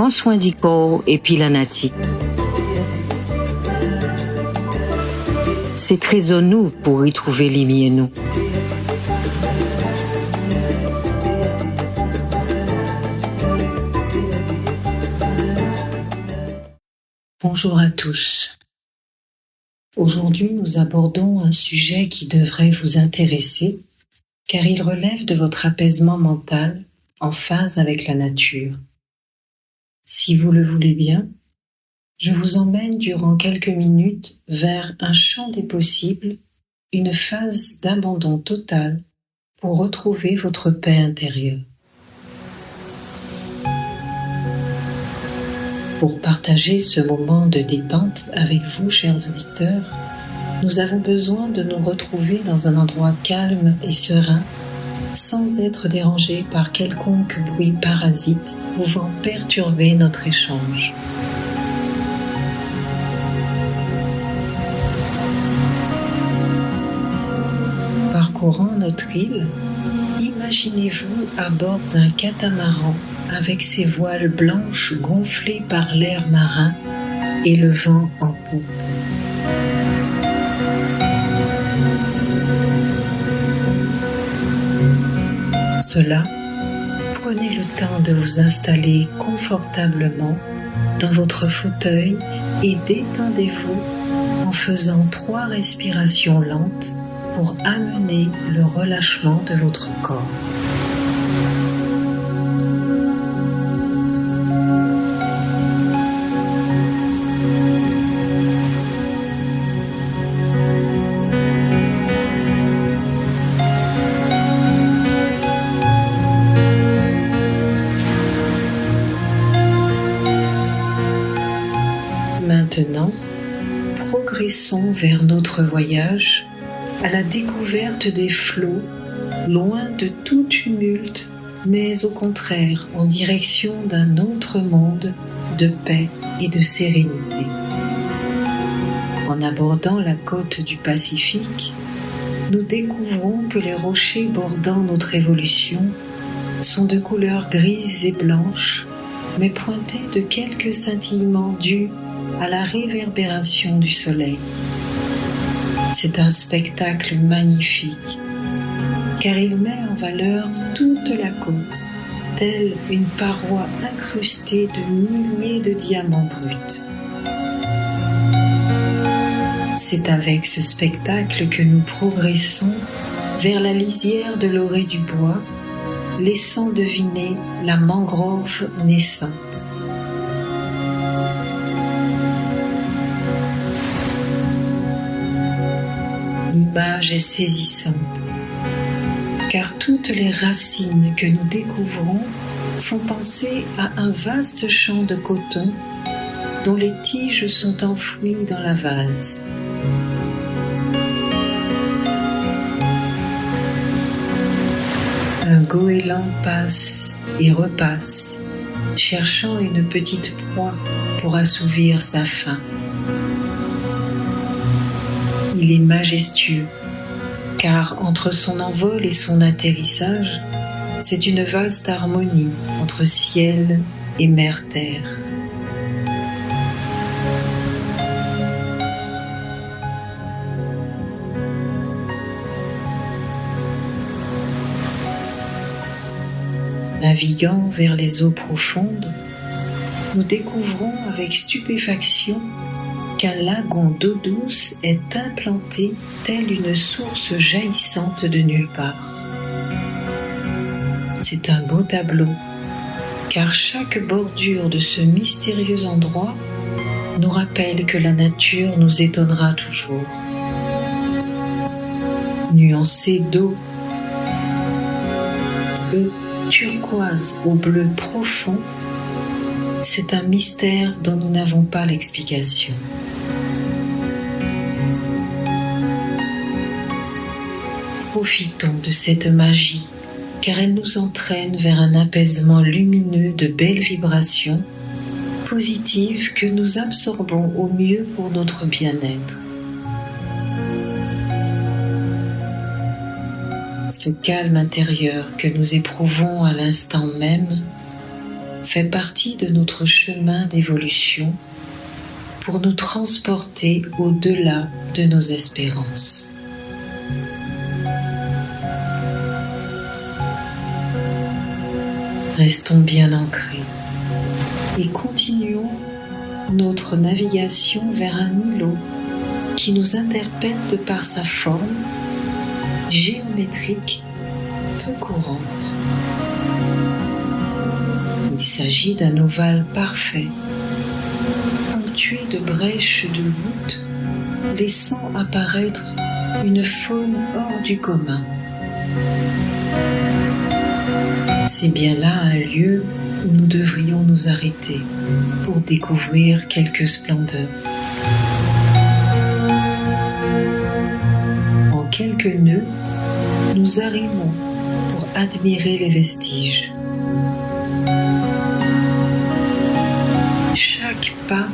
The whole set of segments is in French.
prends soin du corps et puis la natique. C'est très en nous pour y trouver l'imi en nous. Bonjour à tous. Aujourd'hui, nous abordons un sujet qui devrait vous intéresser, car il relève de votre apaisement mental en phase avec la nature. Si vous le voulez bien, je vous emmène durant quelques minutes vers un champ des possibles, une phase d'abandon total pour retrouver votre paix intérieure. Pour partager ce moment de détente avec vous, chers auditeurs, nous avons besoin de nous retrouver dans un endroit calme et serein, sans être dérangés par quelconque bruit parasite pouvant perturber notre échange. Parcourant notre île, imaginez-vous à bord d'un catamaran avec ses voiles blanches gonflées par l'air marin et le vent en poupe. Cela, prenez le temps de vous installer confortablement dans votre fauteuil et détendez-vous en faisant 3 respirations lentes pour amener le relâchement de votre corps. Maintenant, progressons vers notre voyage à la découverte des flots, loin de tout tumulte, mais au contraire en direction d'un autre monde de paix et de sérénité. En abordant la côte du Pacifique, nous découvrons que les rochers bordant notre évolution sont de couleur grise et blanche, mais pointés de quelques scintillements dus à la réverbération du soleil. C'est un spectacle magnifique, car il met en valeur toute la côte, telle une paroi incrustée de milliers de diamants bruts. C'est avec ce spectacle que nous progressons vers la lisière de l'orée du bois, laissant deviner la mangrove naissante. L'image est saisissante, car toutes les racines que nous découvrons font penser à un vaste champ de coton dont les tiges sont enfouies dans la vase. Un goéland passe et repasse, cherchant une petite proie pour assouvir sa faim. Il est majestueux, car entre son envol et son atterrissage, c'est une vaste harmonie entre ciel et mer-terre. Naviguant vers les eaux profondes, nous découvrons avec stupéfaction qu'un lagon d'eau douce est implanté telle une source jaillissante de nulle part. C'est un beau tableau, car chaque bordure de ce mystérieux endroit nous rappelle que la nature nous étonnera toujours. Nuancée d'eau, bleu turquoise au bleu profond, c'est un mystère dont nous n'avons pas l'explication. Profitons de cette magie, car elle nous entraîne vers un apaisement lumineux de belles vibrations positives que nous absorbons au mieux pour notre bien-être. Ce calme intérieur que nous éprouvons à l'instant même fait partie de notre chemin d'évolution pour nous transporter au-delà de nos espérances. Restons bien ancrés et continuons notre navigation vers un îlot qui nous interpelle de par sa forme géométrique peu courante. Il s'agit d'un ovale parfait, ponctué de brèches de voûte, laissant apparaître une faune hors du commun. C'est bien là un lieu où nous devrions nous arrêter pour découvrir quelques splendeurs. En quelques nœuds, nous arrimons pour admirer les vestiges. Chaque pas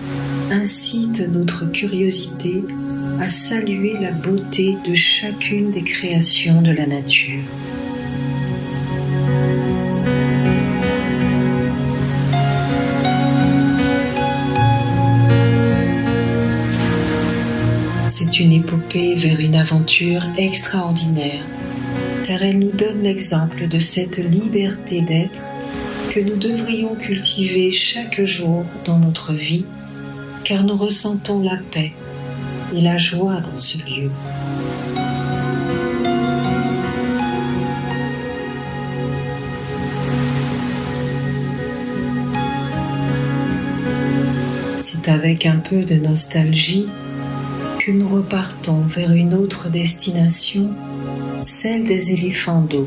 incite notre curiosité à saluer la beauté de chacune des créations de la nature. C'est une épopée vers une aventure extraordinaire, car elle nous donne l'exemple de cette liberté d'être que nous devrions cultiver chaque jour dans notre vie, car nous ressentons la paix et la joie dans ce lieu. C'est avec un peu de nostalgie que nous repartons vers une autre destination, celle des éléphants d'eau.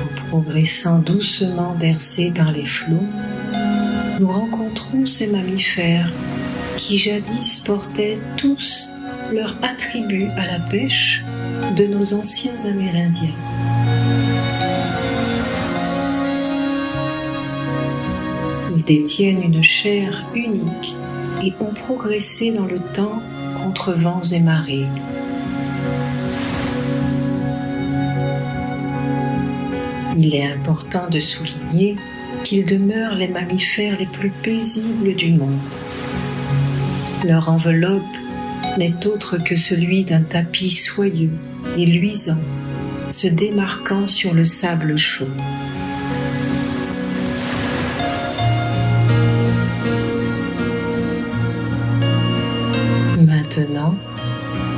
En progressant doucement bercés par les flots, nous rencontrons ces mammifères qui jadis portaient tous leurs attributs à la pêche de nos anciens Amérindiens. Ils détiennent une chair unique et ont progressé dans le temps contre vents et marées. Il est important de souligner qu'ils demeurent les mammifères les plus paisibles du monde. Leur enveloppe n'est autre que celui d'un tapis soyeux et luisant, se démarquant sur le sable chaud. Maintenant,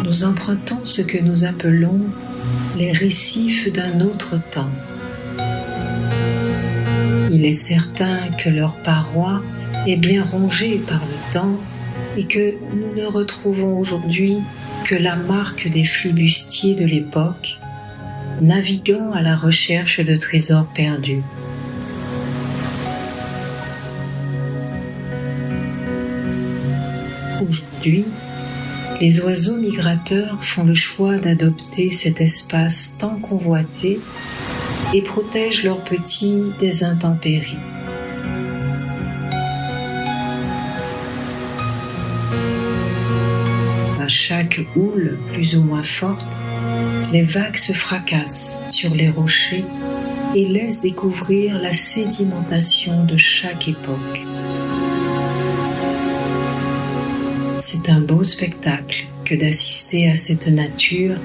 nous empruntons ce que nous appelons les récifs d'un autre temps. Il est certain que leur paroi est bien rongée par le temps et que nous ne retrouvons aujourd'hui que la marque des flibustiers de l'époque, naviguant à la recherche de trésors perdus. Aujourd'hui, les oiseaux migrateurs font le choix d'adopter cet espace tant convoité et protègent leurs petits des intempéries. À chaque houle plus ou moins forte, les vagues se fracassent sur les rochers et laissent découvrir la sédimentation de chaque époque. C'est un beau spectacle que d'assister à cette nature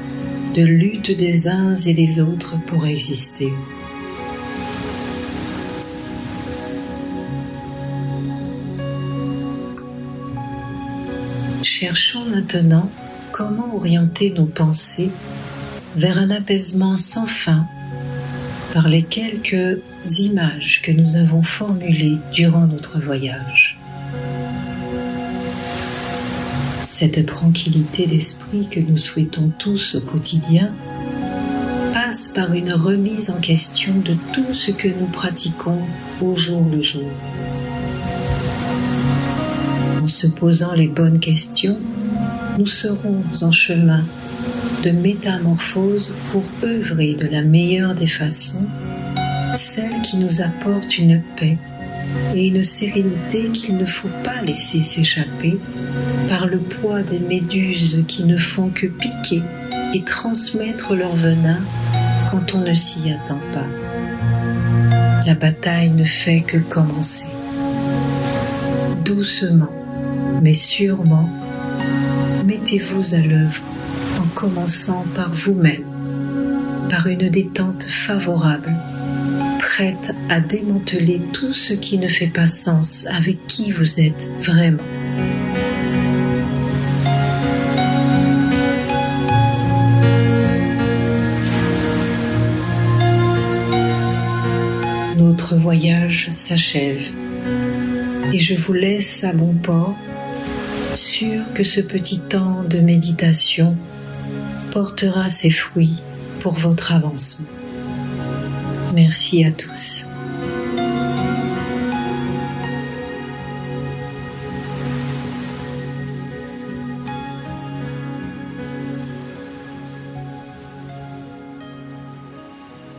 de lutte des uns et des autres pour exister. Cherchons maintenant comment orienter nos pensées vers un apaisement sans fin par les quelques images que nous avons formulées durant notre voyage. Cette tranquillité d'esprit que nous souhaitons tous au quotidien passe par une remise en question de tout ce que nous pratiquons au jour le jour. En se posant les bonnes questions, nous serons en chemin de métamorphose pour œuvrer de la meilleure des façons, celle qui nous apporte une paix et une sérénité qu'il ne faut pas laisser s'échapper par le poids des méduses qui ne font que piquer et transmettre leur venin quand on ne s'y attend pas. La bataille ne fait que commencer. Doucement, mais sûrement, mettez-vous à l'œuvre en commençant par vous-même, par une détente favorable, prête à démanteler tout ce qui ne fait pas sens avec qui vous êtes vraiment. Notre voyage s'achève et je vous laisse à bon port, sûr que ce petit temps de méditation portera ses fruits pour votre avancement. Merci à tous.